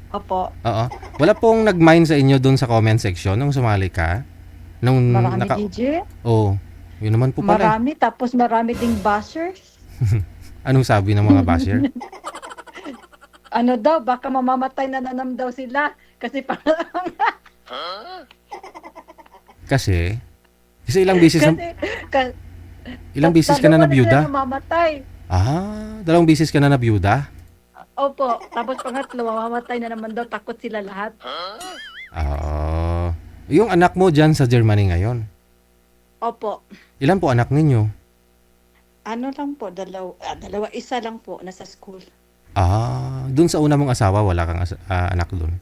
Opo. Oo. Wala pong nag-mind sa inyo dun sa comment section nung sumali ka? Nung Marami DJ. oh, yun naman po pala eh. Marami. Tapos marami ding bashers. Anong sabi ng mga basher? Ano daw, baka mamamatay na nanam daw sila. Kasi parang, Kasi, kasi ilang bisis na, kasi, ka, ilang bisis ka na dalawa na sila nabiyuda? namamatay. Dalawang bisis ka na nabiyuda? Opo. Tapos pangatlo, mamamatay na naman daw. Takot sila lahat. Ah, yung anak mo dyan sa Germany ngayon, Opo. ilan po anak ninyo? Ano lang po, dalawa, isa lang po, nasa school. Dun sa una mong asawa, wala kang anak dun.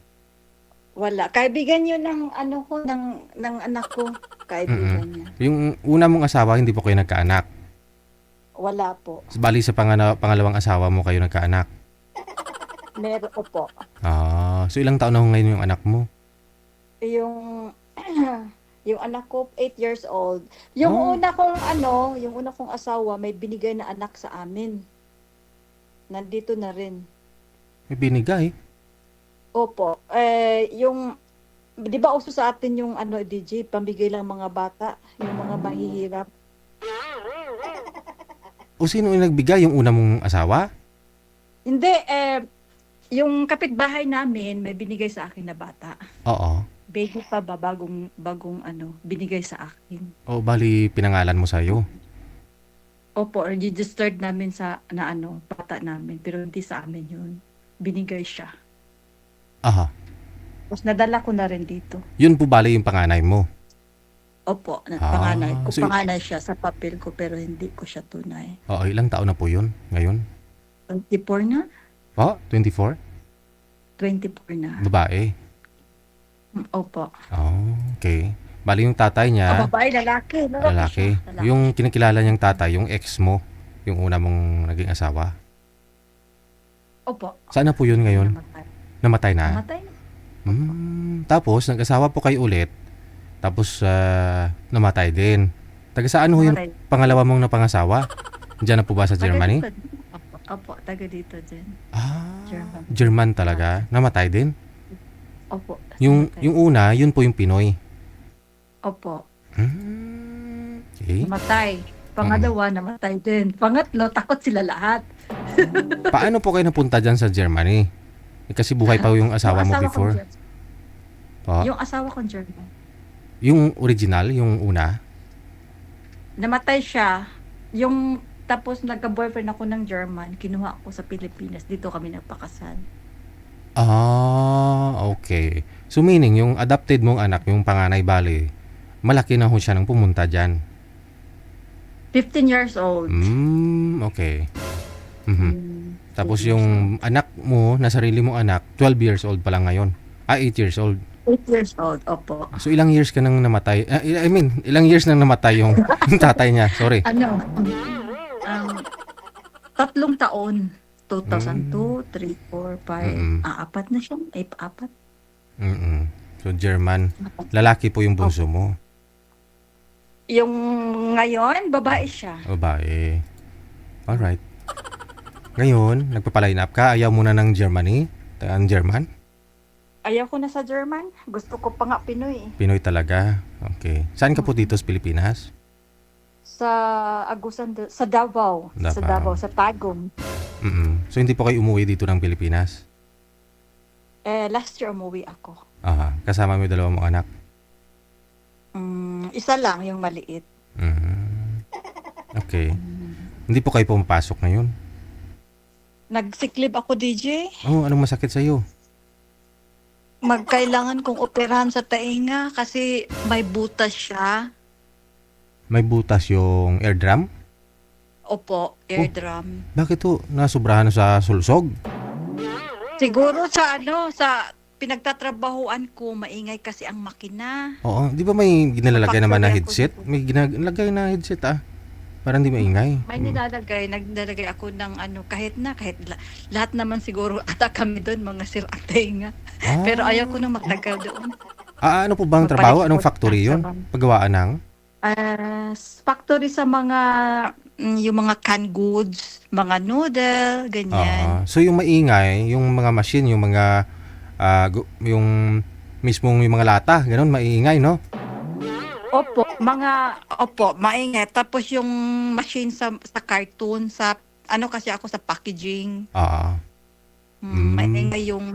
Wala. Kaibigan yun ng ano ko, ng anak ko. Mm. Kaibigan niya. Yung una mong asawa, hindi po kayo nagkaanak. Wala po. Bali sa pangalawang asawa mo kayo nagkaanak. Meron ko po. So ilang taon na ho ngayon yung anak mo? Yung, yung anak ko, 8 years old. Yung Oh, una kong ano, yung una kong asawa, may binigay na anak sa amin. Nandito na rin. may binigay. Opo. Yung, di ba uso sa atin yung ano, DJ, pambigay lang mga bata, yung mga mahihirap. O sino yung nagbigay? Yung una mong asawa? Hindi, yung kapitbahay namin, may binigay sa akin na bata. Oo. Baby pa ba, bagong ano, binigay sa akin. O bali pinangalan mo sa'yo. Opo, registered namin sa, na ano, bata namin, pero hindi sa amin yun. Binigay siya. Aha. Tapos nadala ko na rin dito. Yun po bali yung panganay mo. Opo, panganay ko. So, Panganay siya sa papel ko, pero hindi ko siya tunay. ilang taon na po yun ngayon? 24 na? 24? 24 na. Babae. Opo. Okay. Bali yung tatay niya, Babae, lalaki. Lalaki lalaki. siya. Lalaki. Yung kinikilala niyang tatay, yung ex mo, yung una mong naging asawa. Opo. Saan na po yun ngayon? Namatay. Namatay na? Namatay na. Tapos, nag-asawa po kayo ulit. Tapos, namatay din. Taga saan ho yung Namatay. pangalawa mong napangasawa? Diyan na po ba sa Taga Germany? dito. Opo, taga dito din. German. German talaga. Namatay din? Opo. Yung namatay. yung una, yun po yung Pinoy. Opo. Okay. Namatay. Pangalawa, namatay din. Pangatlo, takot sila lahat. Paano po kayo napunta dyan sa Germany? Kasi buhay pa yung Yung asawa mo asawa kong before. German. Po? Yung asawa kong German. Yung original, yung una. Namatay siya. Yung tapos nagka-boyfriend ako ng German, kinuha ako sa Pilipinas. Dito kami nagpakasal. Okay. So meaning, yung adopted mong anak, yung panganay bali, malaki na ho siya nang pumunta dyan. 15 years old. Okay. Mhm. Tapos 15 years yung old. anak mo, na sarili mong anak, 12 years old pa lang ngayon. 8 years old. 8 years old, opo. So ilang years ka nang namatay? Ilang years nang namatay yung, yung tatay niya? Sorry. Ano, 3 taon. Mm. 2002, 3, 4, 5. Mm. Apat na siya. Apat. Mm. So German. Lalaki po yung bunso Opo. mo. Yung ngayon, babae siya. Babae. Alright. Ngayon, nagpa-line up ka. Ayaw mo na ng Germany? Ang German? Ayaw ko na sa German. Gusto ko pa nga Pinoy. Pinoy talaga. Okay. Saan ka po dito sa Pilipinas? Sa Agusan, sa Davao. Sa Davao. Davao, sa Tagum. So hindi po kayo umuwi dito ng Pilipinas? Last year umuwi ako. Kasama mo yung dalawang mong anak? Isa lang yung maliit. Okay. Hindi po kayo pumapasok ngayon? Nagsiklib ako, DJ. Anong masakit sa'yo? Magkailangan kong operahan sa tainga kasi may butas siya. May butas yung eardrum? Opo, eardrum. Bakit to? Nasubrahan na sa sulsog? Siguro sa pinagtatrabahuan ko, maingay kasi ang makina. Oo. Di ba may ginalalagay naman na Factory ako headset? dito. May ginalagay na headset Parang di maingay. May naglalagay ako ng kahit lahat naman siguro ata kami doon, mga sirang tainga. Pero ayaw ko nang magtagal doon. Ano po bang Magpalit trabaho? Anong ako factory sa yun? Paggawaan ng? factory sa mga yung mga canned goods, mga noodle, ganyan. So yung maingay, yung mga machine, yung mga yung mismong yung mga lata, ganun, maiingay, no? Opo, maingay. Tapos yung machine sa cartoon, sa ano kasi ako sa packaging. Ah, mm, Maingay yung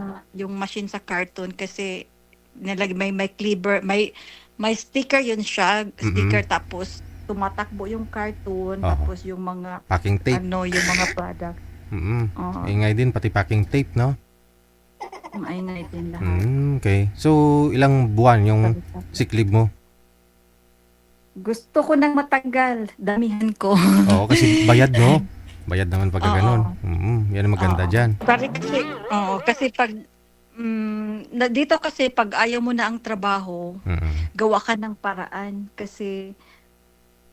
machine sa cartoon kasi may cleaver, may sticker yun siya, mm, sticker tapos tumatakbo yung cartoon, oo. tapos yung mga Packing tape. yung mga product. Oo, Maingay din, pati packing tape, no? maingay din lahat. Okay. So, ilang buwan yung Sabi-sabi. sick leave mo? Gusto ko nang matagal, damihan ko. Oo, kasi bayad, no? Bayad naman pagka ganun. Oo. Yan ang maganda Oo. dyan. Kasi pag dito kasi pag ayaw mo na ang trabaho, Mm. gawa ka ng paraan kasi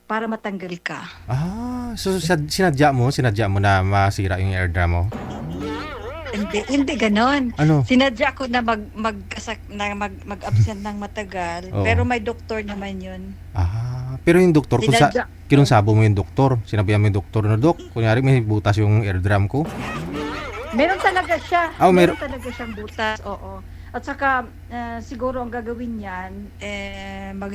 para matanggal ka. So sinadya mo na masira yung air drum mo? Hindi gano'n. Ano? Sinadya ko na mag-absent ng matagal, Oo. pero may doktor naman 'yun. Pero yung doktor, Sinadya. kinunsabo mo yung doktor, sinabihan mo yung doktor na, "Dok, kunyari may butas yung air drum ko." Meron talaga siya. Ah, Meron talaga siyang butas. Oo. At saka siguro ang gagawin niyan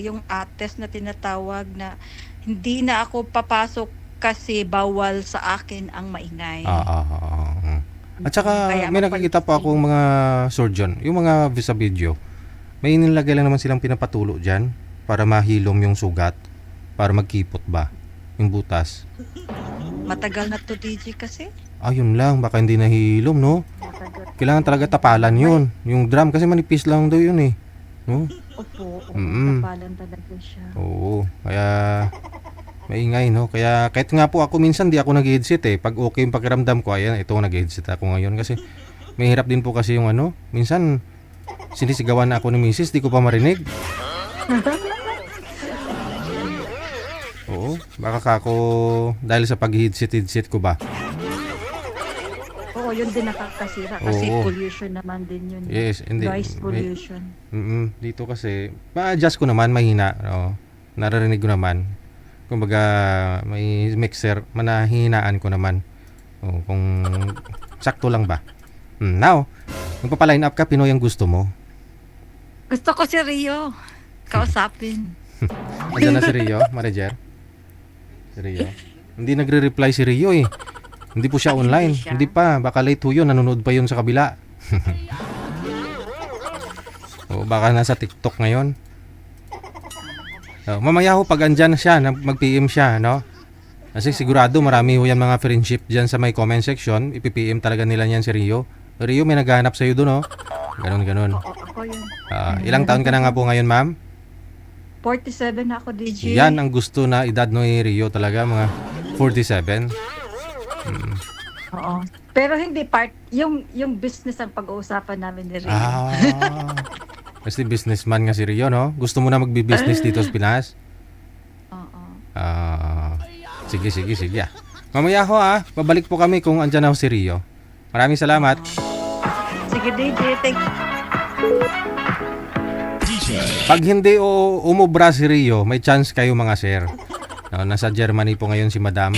yung test na tinatawag na hindi na ako papasok kasi bawal sa akin ang maingay. At saka Kaya may nakikita pa akong mga surgeon, yung mga sa video, may nilagay lang naman silang pinapatulo dyan para mahilom yung sugat, para magkipot ba yung butas. Matagal na to DJ kasi. Yun lang, baka hindi nahilom, no? Matagal. Kailangan talaga tapalan yun. Yung drum kasi manipis lang daw yun, eh. No? Opo, Mm. tapalan talaga siya. Oo, kaya maingay, no? Kaya kahit nga po ako minsan di ako nag-headset, eh. Pag okay yung pakiramdam ko, ayan, ito nag-headset ako ngayon kasi may hirap din po kasi yung ano, minsan sinisigawan na ako ni misis, di ko pa marinig. Oo, baka ako dahil sa pag-headset ko ba. Oo, yun din nakakasira kasi Oo. pollution naman din yun. Yes, hindi. Noise pollution. Dito kasi, ma-adjust ko naman, mahina. Naririnig ko naman. Kumbaga, may mixer, manahinaan ko naman. Kung sakto lang ba. Now, magpapaline up ka, Pinoy ang gusto mo. Gusto ko si Rio kausapin. Andiyan na si Rio, Marijer. Si Rio. Hindi nagre-reply si Rio, eh. Hindi po siya online. Hindi siya? Hindi pa. Baka late ho yun. Nanonood pa yun sa kabila. Baka nasa TikTok ngayon. Mamaya ho pag andyan siya, mag-PM siya, no? Kasi sigurado marami ho yan mga friendship dyan sa may comment section. Ipi-PM talaga nila yan si Rio. Rio, may naghahanap sa'yo doon, no? Ganon. Oo, ako yun. Ilang taon ka na nga po ngayon, ma'am? 47 na ako, DJ. Yan ang gusto na edad ni Rio talaga, mga 47. Oo. Pero hindi yung business ang pag-uusapan namin ni Rio. Kasi businessman nga si Rio, no? Gusto mo na magbi-business dito sa Pinas? Oo. Sige. Mamaya ho, babalik po kami kung andyan na ho si Rio. Maraming salamat. Sige, DJ. Thank Pag hindi umubra si Rio, may chance kayo mga sir. Nasa Germany po ngayon si Madam.